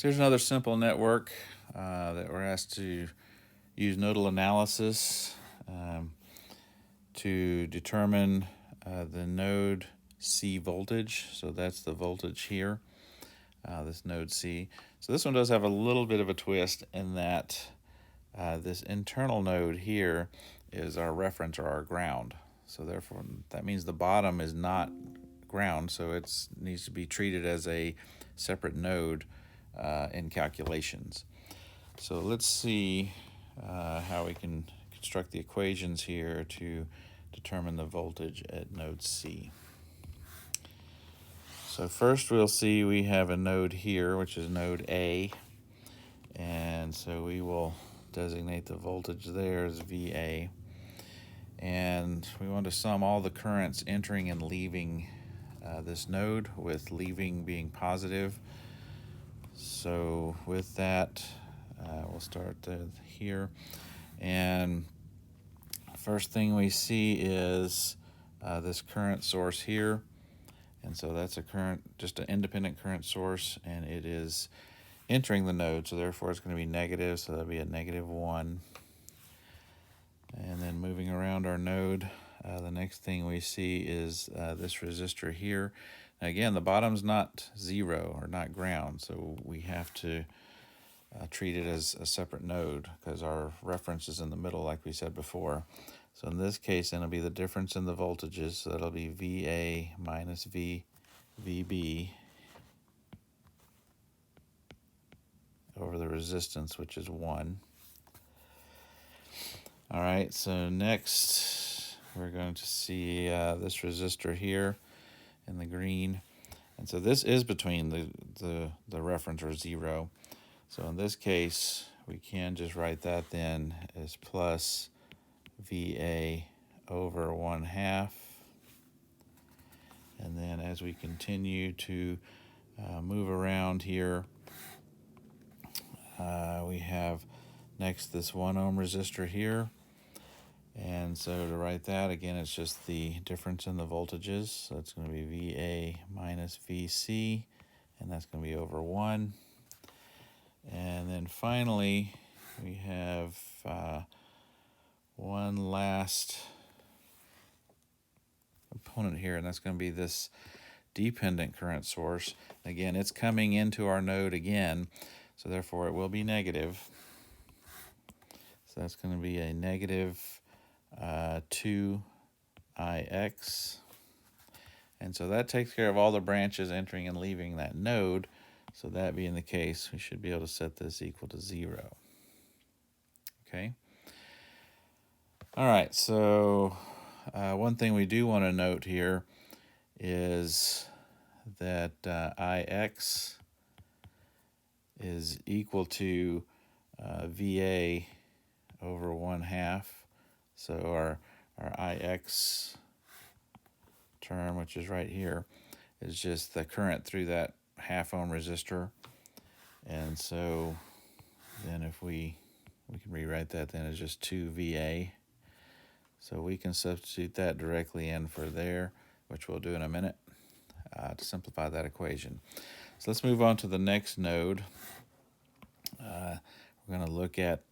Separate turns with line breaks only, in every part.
So here's another simple network that we're asked to use nodal analysis to determine the node C voltage. So that's the voltage here, this node C. So this one does have a little bit of a twist in that this internal node here is our reference or our ground. So therefore, that means the bottom is not ground, so it needs to be treated as a separate node in calculations. So let's see how we can construct the equations here to determine the voltage at node C. So first we'll see we have a node here, which is node A, and so we will designate the voltage there as VA. And we want to sum all the currents entering and leaving this node, with leaving being positive. So with that, we'll start here. And first thing we see is this current source here. And so that's a current, just an independent current source, and it is entering the node, so therefore it's going to be negative, so that'll be a -1. And then moving around our node, the next thing we see is this resistor here. Now again, the bottom's not 0 or not ground, so we have to treat it as a separate node because our reference is in the middle, like we said before. So in this case, then it'll be the difference in the voltages, so that'll be VA minus VB over the resistance, which is 1. All right, so next we're going to see this resistor here in the green. And so this is between the reference or 0. So in this case, we can just write that then as plus VA over 1/2. And then as we continue to move around here, we have next this 1 ohm resistor here. And so to write that, again, it's just the difference in the voltages. So it's going to be VA minus VC, and that's going to be over 1. And then finally, we have one last component here, and that's going to be this dependent current source. Again, it's coming into our node again, so therefore it will be negative. So that's going to be a negative 2IX. And so that takes care of all the branches entering and leaving that node. So that being the case, we should be able to set this equal to 0. Okay. All right, so one thing we do want to note here is that IX is equal to VA over 1/2. So our IX term, which is right here, is just the current through that 1/2 ohm resistor. And so then if we can rewrite that then as just 2 VA. So we can substitute that directly in for there, which we'll do in a minute to simplify that equation. So let's move on to the next node. We're going to look at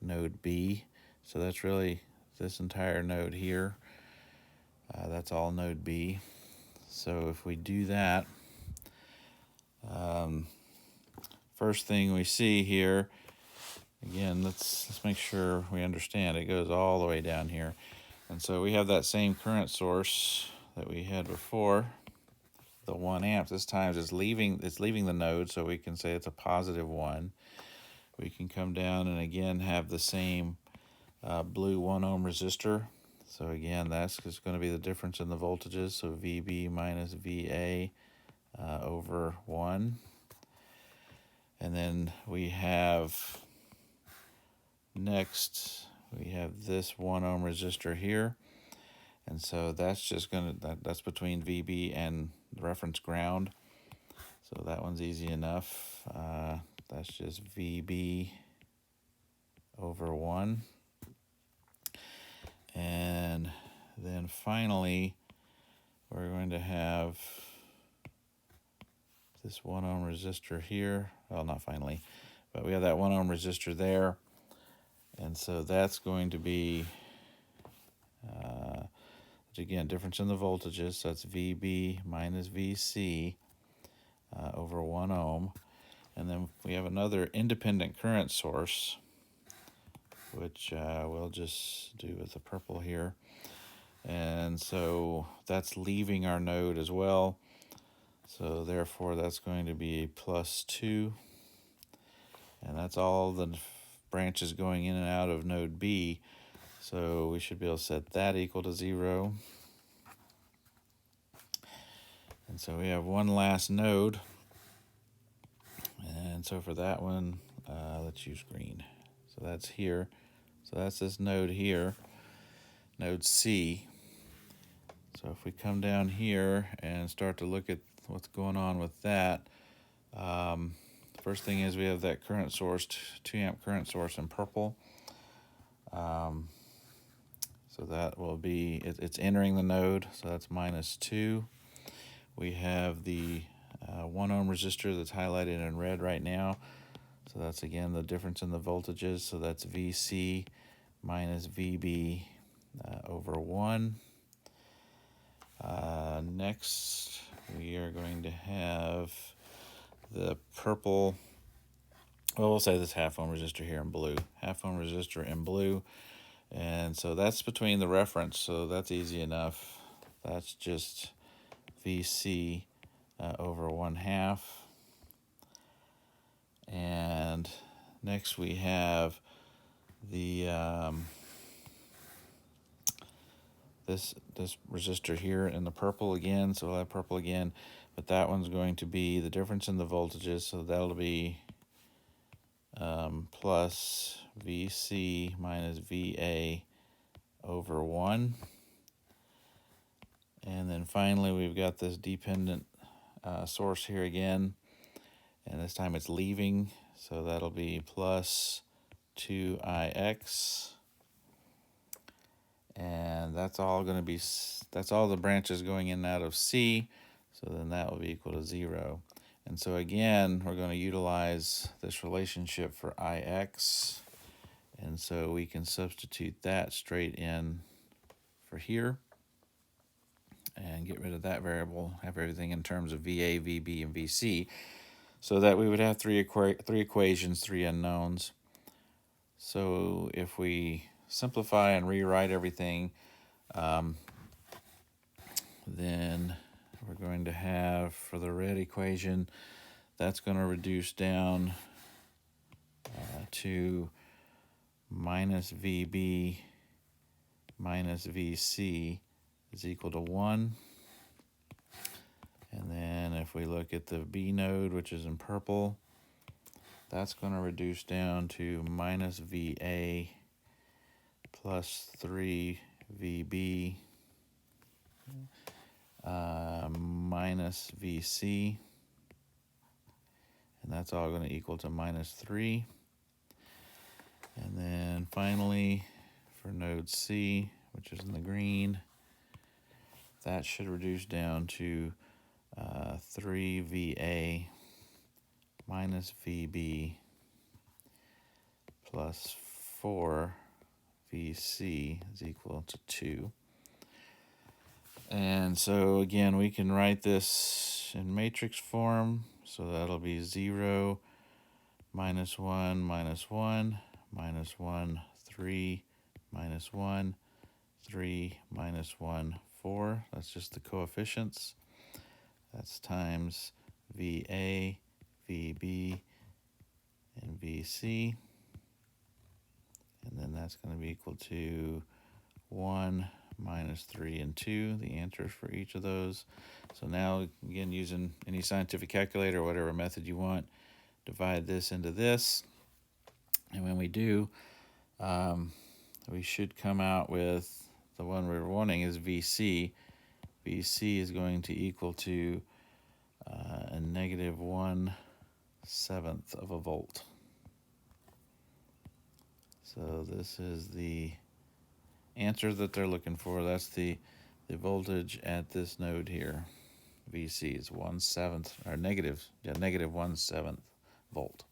node B. So that's really this entire node here. That's all node B. So if we do that, first thing we see here, again, let's make sure we understand it goes all the way down here. And so we have that same current source that we had before, the 1 amp. This time it's leaving the node, so we can say it's a positive 1. We can come down and again have the same blue 1 ohm resistor. So again, that's just going to be the difference in the voltages. So VB minus VA over 1. And then we have next, we have this 1 ohm resistor here. And so that's just that's between VB and the reference ground. So that one's easy enough. That's just VB over 1. And then finally, we're going to have this 1 ohm resistor here. Well, not finally, but we have that 1 ohm resistor there. And so that's going to be, again, difference in the voltages. So that's VB minus VC over 1 ohm. And then we have another independent current source, which we'll just do with the purple here. And so that's leaving our node as well. So therefore that's going to be plus 2. And that's all the branches going in and out of node B. So we should be able to set that equal to 0. And so we have one last node. And so for that one, let's use green. So that's here. So that's this node here, node C. So if we come down here and start to look at what's going on with that, first thing is we have that current source, 2 amp current source in purple. So that will be, it's entering the node, so that's minus 2. We have the 1 ohm resistor that's highlighted in red right now. So that's again the difference in the voltages. So that's VC minus VB over 1. Next, we are going to have the purple, well, we'll say this half ohm resistor here in blue. Half ohm resistor in blue. And so that's between the reference, so that's easy enough. That's just VC over 1/2. And next we have the this resistor here in the purple again, so we'll have purple again, but that one's going to be the difference in the voltages, so that'll be plus VC minus VA over 1. And then finally we've got this dependent source here again, and this time it's leaving, so that'll be plus 2IX. And that's all going to be, that's all the branches going in and out of C, so then that will be equal to 0. And so again, we're going to utilize this relationship for IX, and so we can substitute that straight in for here and get rid of that variable, have everything in terms of VA, VB, and VC, so that we would have three equations, 3 unknowns. So if we simplify and rewrite everything, then we're going to have, for the red equation, that's going to reduce down to minus VB minus VC is equal to 1. And then if we look at the B node, which is in purple, that's going to reduce down to minus VA plus 3 VB minus VC, and that's all going to equal to minus 3. And then finally, for node C, which is in the green, that should reduce down to 3 VA minus VB plus 4 VC is equal to 2. And so again, we can write this in matrix form. So that'll be 0, minus 1, minus 1, minus 1, 3, minus 1, 3, minus 1, 4. That's just the coefficients. That's times VA, VB, and VC. And then that's going to be equal to 1, minus 3, and 2, the answers for each of those. So now, again, using any scientific calculator or whatever method you want, divide this into this. And when we do, we should come out with the one we're wanting is VC. VC is going to equal to a negative 1/7 of a volt. So this is the answer that they're looking for. That's the voltage at this node here, VC is 1/7, or negative 1/7 volt.